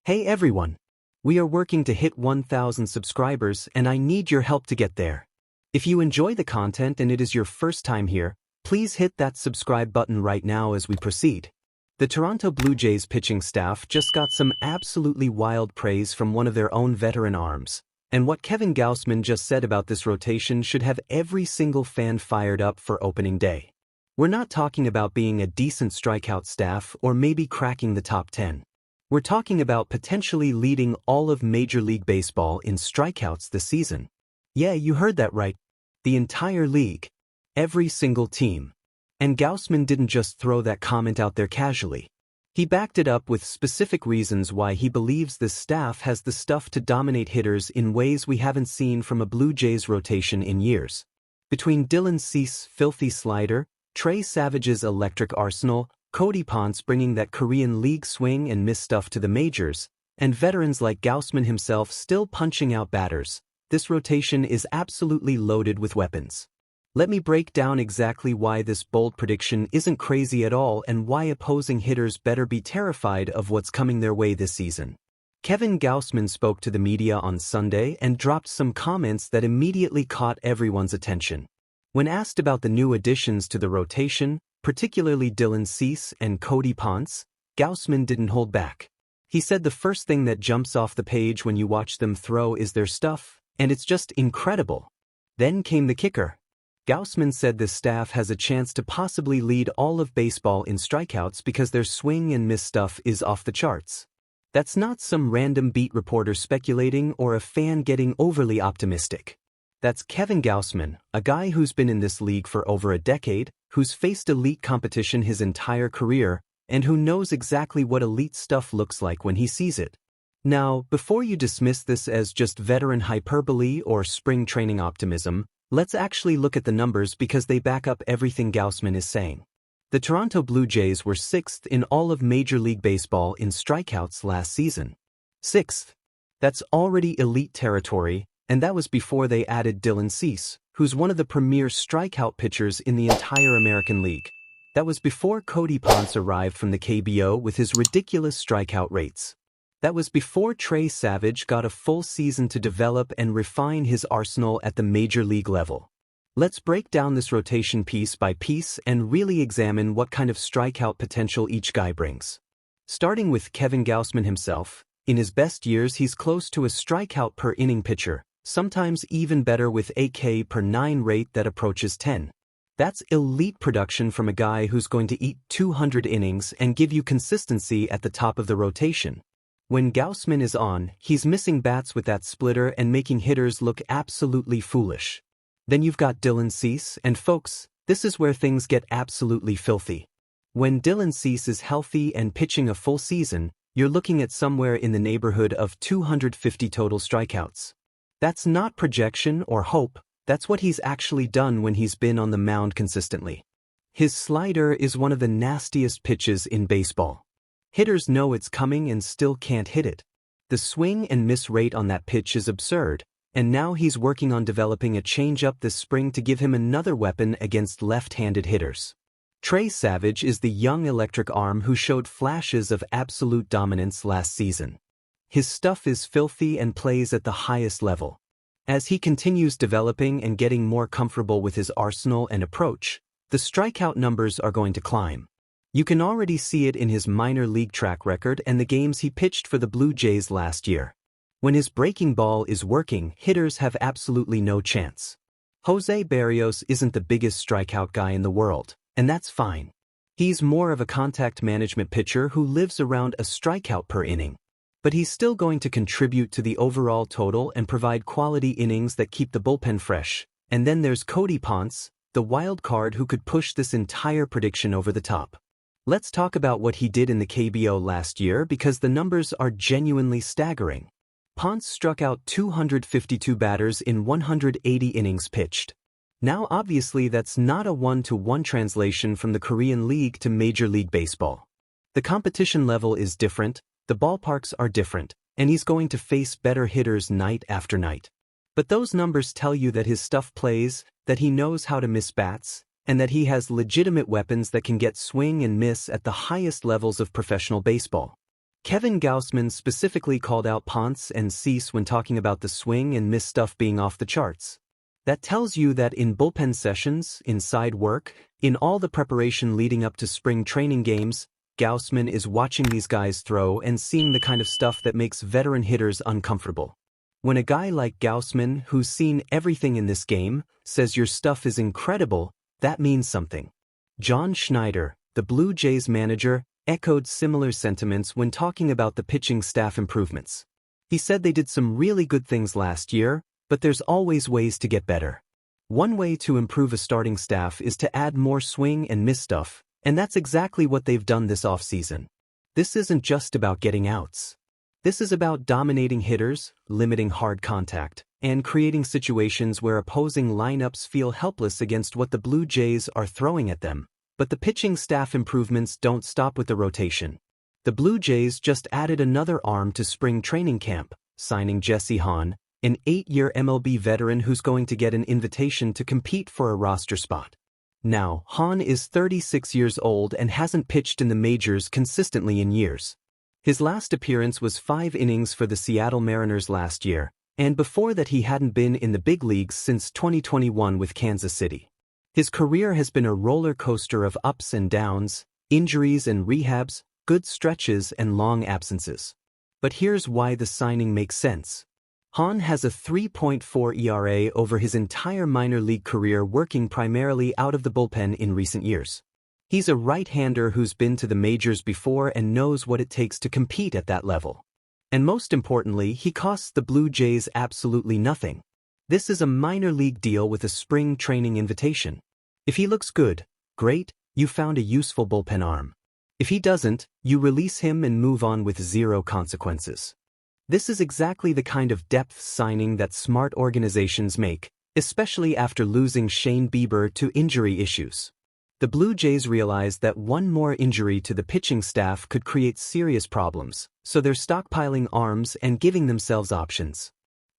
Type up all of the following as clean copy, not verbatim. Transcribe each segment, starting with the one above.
Hey everyone! We are working to hit 1,000 subscribers and I need your help to get there. If you enjoy the content and it is your first time here, please hit that subscribe button right now as we proceed. The Toronto Blue Jays pitching staff just got some absolutely wild praise from one of their own veteran arms, and what Kevin Gausman just said about this rotation should have every single fan fired up for opening day. We're not talking about being a decent strikeout staff or maybe cracking the top 10. We're talking about potentially leading all of Major League Baseball in strikeouts this season. Yeah, you heard that right. The entire league. Every single team. And Gausman didn't just throw that comment out there casually. He backed it up with specific reasons why he believes this staff has the stuff to dominate hitters in ways we haven't seen from a Blue Jays rotation in years. Between Dylan Cease's filthy slider, Trey Savage's electric arsenal, Cody Ponce bringing that Korean League swing and miss stuff to the majors, and veterans like Gausman himself still punching out batters, this rotation is absolutely loaded with weapons. Let me break down exactly why this bold prediction isn't crazy at all and why opposing hitters better be terrified of what's coming their way this season. Kevin Gausman spoke to the media on Sunday and dropped some comments that immediately caught everyone's attention. When asked about the new additions to the rotation, particularly Dylan Cease and Cody Ponce, Gausman didn't hold back. He said the first thing that jumps off the page when you watch them throw is their stuff, and it's just incredible. Then came the kicker. Gausman said this staff has a chance to possibly lead all of baseball in strikeouts because their swing and miss stuff is off the charts. That's not some random beat reporter speculating or a fan getting overly optimistic. That's Kevin Gausman, a guy who's been in this league for over a decade, who's faced elite competition his entire career, and who knows exactly what elite stuff looks like when he sees it. Now, before you dismiss this as just veteran hyperbole or spring training optimism, let's actually look at the numbers because they back up everything Gausman is saying. The Toronto Blue Jays were 6th in all of Major League Baseball in strikeouts last season. 6th. That's already elite territory, and that was before they added Dylan Cease, who's one of the premier strikeout pitchers in the entire American League. That was before Cody Ponce arrived from the KBO with his ridiculous strikeout rates. That was before Trey Savage got a full season to develop and refine his arsenal at the major league level. Let's break down this rotation piece by piece and really examine what kind of strikeout potential each guy brings. Starting with Kevin Gausman himself, in his best years he's close to a strikeout per inning pitcher, sometimes even better with a K per 9 rate that approaches 10. That's elite production from a guy who's going to eat 200 innings and give you consistency at the top of the rotation. When Gausman is on, he's missing bats with that splitter and making hitters look absolutely foolish. Then you've got Dylan Cease, and folks, this is where things get absolutely filthy. When Dylan Cease is healthy and pitching a full season, you're looking at somewhere in the neighborhood of 250 total strikeouts. That's not projection or hope, that's what he's actually done when he's been on the mound consistently. His slider is one of the nastiest pitches in baseball. Hitters know it's coming and still can't hit it. The swing and miss rate on that pitch is absurd, and now he's working on developing a changeup this spring to give him another weapon against left-handed hitters. Trey Savage is the young electric arm who showed flashes of absolute dominance last season. His stuff is filthy and plays at the highest level. As he continues developing and getting more comfortable with his arsenal and approach, the strikeout numbers are going to climb. You can already see it in his minor league track record and the games he pitched for the Blue Jays last year. When his breaking ball is working, hitters have absolutely no chance. Jose Barrios isn't the biggest strikeout guy in the world, and that's fine. He's more of a contact management pitcher who lives around a strikeout per inning. But he's still going to contribute to the overall total and provide quality innings that keep the bullpen fresh. And then there's Cody Ponce, the wild card who could push this entire prediction over the top. Let's talk about what he did in the KBO last year because the numbers are genuinely staggering. Ponce struck out 252 batters in 180 innings pitched. Now obviously that's not a one-to-one translation from the Korean League to Major League Baseball. The competition level is different, the ballparks are different, and he's going to face better hitters night after night. But those numbers tell you that his stuff plays, that he knows how to miss bats, and that he has legitimate weapons that can get swing and miss at the highest levels of professional baseball. Kevin Gausman specifically called out Ponce and Cease when talking about the swing and miss stuff being off the charts. That tells you that in bullpen sessions, inside work, in all the preparation leading up to spring training games, Gausman is watching these guys throw and seeing the kind of stuff that makes veteran hitters uncomfortable. When a guy like Gausman, who's seen everything in this game, says your stuff is incredible, that means something. John Schneider, the Blue Jays manager, echoed similar sentiments when talking about the pitching staff improvements. He said they did some really good things last year, but there's always ways to get better. One way to improve a starting staff is to add more swing and miss stuff, and that's exactly what they've done this offseason. This isn't just about getting outs. This is about dominating hitters, limiting hard contact, and creating situations where opposing lineups feel helpless against what the Blue Jays are throwing at them. But the pitching staff improvements don't stop with the rotation. The Blue Jays just added another arm to spring training camp, signing Jesse Hahn, an 8-year MLB veteran who's going to get an invitation to compete for a roster spot. Now, Hahn is 36 years old and hasn't pitched in the majors consistently in years. His last appearance was 5 innings for the Seattle Mariners last year, and before that he hadn't been in the big leagues since 2021 with Kansas City. His career has been a roller coaster of ups and downs, injuries and rehabs, good stretches and long absences. But here's why the signing makes sense. Hahn has a 3.4 ERA over his entire minor league career, working primarily out of the bullpen in recent years. He's a right-hander who's been to the majors before and knows what it takes to compete at that level. And most importantly, he costs the Blue Jays absolutely nothing. This is a minor league deal with a spring training invitation. If he looks good, great, you found a useful bullpen arm. If he doesn't, you release him and move on with 0 consequences. This is exactly the kind of depth signing that smart organizations make, especially after losing Shane Bieber to injury issues. The Blue Jays realized that one more injury to the pitching staff could create serious problems, so they're stockpiling arms and giving themselves options.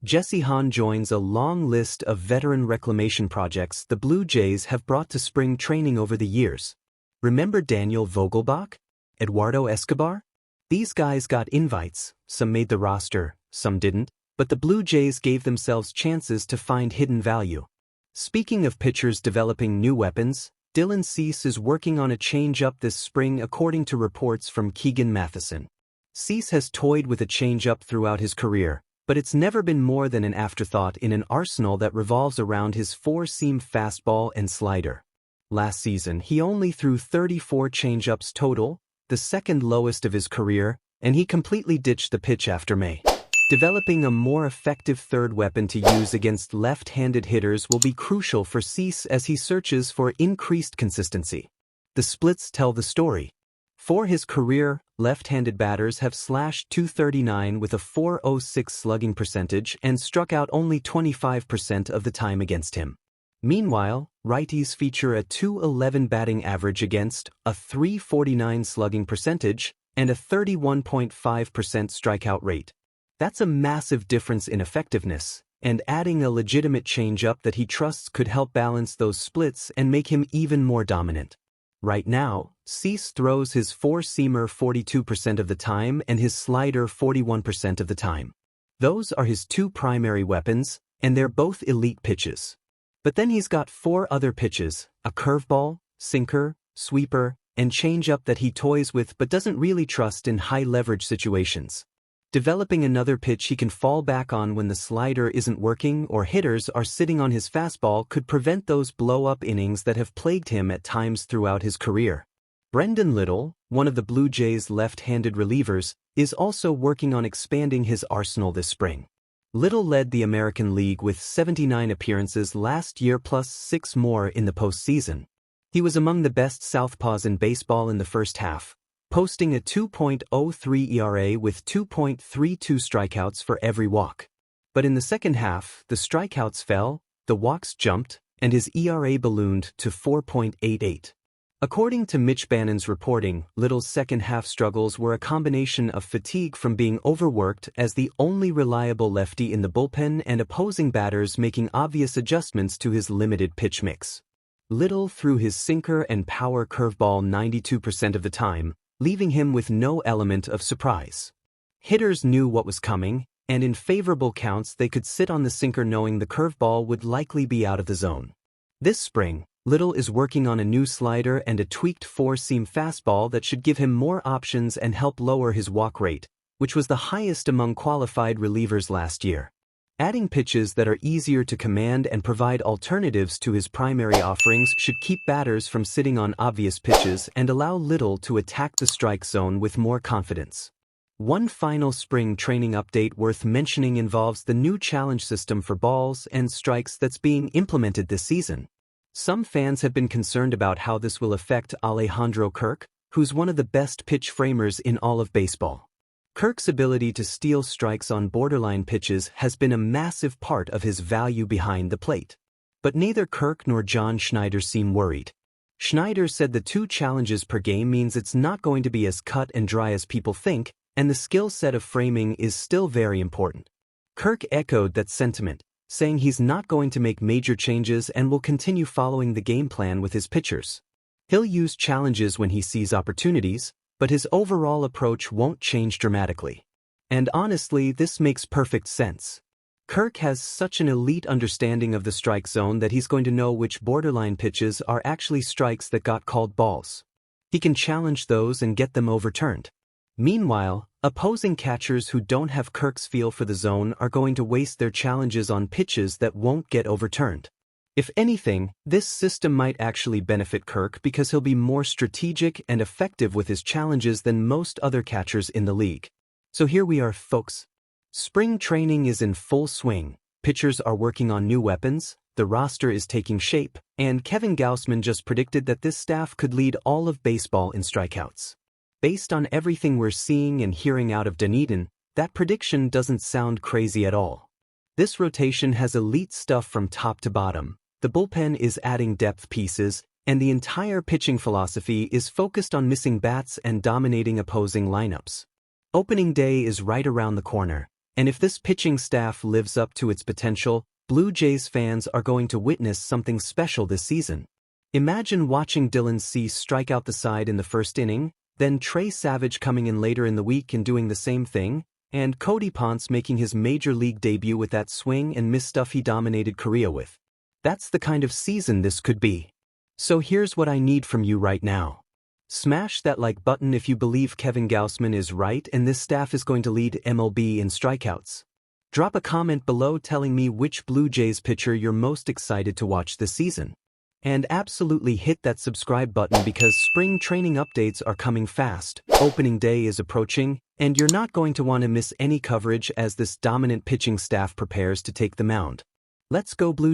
Jesse Hahn joins a long list of veteran reclamation projects the Blue Jays have brought to spring training over the years. Remember Daniel Vogelbach? Eduardo Escobar? These guys got invites, some made the roster, some didn't, but the Blue Jays gave themselves chances to find hidden value. Speaking of pitchers developing new weapons, Dylan Cease is working on a change-up this spring according to reports from Keegan Matheson. Cease has toyed with a change-up throughout his career, but it's never been more than an afterthought in an arsenal that revolves around his 4-seam fastball and slider. Last season, he only threw 34 changeups total, the second lowest of his career, and he completely ditched the pitch after May. Developing a more effective third weapon to use against left-handed hitters will be crucial for Cease as he searches for increased consistency. The splits tell the story. For his career, left-handed batters have slashed .239 with a .406 slugging percentage and struck out only 25% of the time against him. Meanwhile, righties feature a .211 batting average against, a .349 slugging percentage, and a 31.5% strikeout rate. That's a massive difference in effectiveness, and adding a legitimate changeup that he trusts could help balance those splits and make him even more dominant. Right now, Cease throws his 4-seamer 42% of the time and his slider 41% of the time. Those are his 2 primary weapons, and they're both elite pitches. But then he's got 4 other pitches, a curveball, sinker, sweeper, and changeup that he toys with but doesn't really trust in high-leverage situations. Developing another pitch he can fall back on when the slider isn't working or hitters are sitting on his fastball could prevent those blow-up innings that have plagued him at times throughout his career. Brendan Little, one of the Blue Jays' left-handed relievers, is also working on expanding his arsenal this spring. Little led the American League with 79 appearances last year plus 6 more in the postseason. He was among the best southpaws in baseball in the first half, posting a 2.03 ERA with 2.32 strikeouts for every walk. But in the second half, the strikeouts fell, the walks jumped, and his ERA ballooned to 4.88. According to Mitch Bannon's reporting, Little's second-half struggles were a combination of fatigue from being overworked as the only reliable lefty in the bullpen and opposing batters making obvious adjustments to his limited pitch mix. Little threw his sinker and power curveball 92% of the time, leaving him with no element of surprise. Hitters knew what was coming, and in favorable counts they could sit on the sinker knowing the curveball would likely be out of the zone. This spring, Little is working on a new slider and a tweaked four-seam fastball that should give him more options and help lower his walk rate, which was the highest among qualified relievers last year. Adding pitches that are easier to command and provide alternatives to his primary offerings should keep batters from sitting on obvious pitches and allow Little to attack the strike zone with more confidence. One final spring training update worth mentioning involves the new challenge system for balls and strikes that's being implemented this season. Some fans have been concerned about how this will affect Alejandro Kirk, who's one of the best pitch framers in all of baseball. Kirk's ability to steal strikes on borderline pitches has been a massive part of his value behind the plate. But neither Kirk nor John Schneider seem worried. Schneider said the 2 challenges per game means it's not going to be as cut and dry as people think, and the skill set of framing is still very important. Kirk echoed that sentiment, saying he's not going to make major changes and will continue following the game plan with his pitchers. He'll use challenges when he sees opportunities, but his overall approach won't change dramatically. And honestly, this makes perfect sense. Kirk has such an elite understanding of the strike zone that he's going to know which borderline pitches are actually strikes that got called balls. He can challenge those and get them overturned. Meanwhile, opposing catchers who don't have Kirk's feel for the zone are going to waste their challenges on pitches that won't get overturned. If anything, this system might actually benefit Kirk because he'll be more strategic and effective with his challenges than most other catchers in the league. So here we are, folks. Spring training is in full swing, pitchers are working on new weapons, the roster is taking shape, and Kevin Gausman just predicted that this staff could lead all of baseball in strikeouts. Based on everything we're seeing and hearing out of Dunedin, that prediction doesn't sound crazy at all. This rotation has elite stuff from top to bottom, the bullpen is adding depth pieces, and the entire pitching philosophy is focused on missing bats and dominating opposing lineups. Opening day is right around the corner, and if this pitching staff lives up to its potential, Blue Jays fans are going to witness something special this season. Imagine watching Dylan Cease strike out the side in the first inning, then Trey Savage coming in later in the week and doing the same thing, and Cody Ponce making his major league debut with that swing and miss stuff he dominated Korea with. That's the kind of season this could be. So here's what I need from you right now. Smash that like button if you believe Kevin Gausman is right and this staff is going to lead MLB in strikeouts. Drop a comment below telling me which Blue Jays pitcher you're most excited to watch this season. And absolutely hit that subscribe button because spring training updates are coming fast, opening day is approaching, and you're not going to want to miss any coverage as this dominant pitching staff prepares to take the mound. Let's go Blue Jays.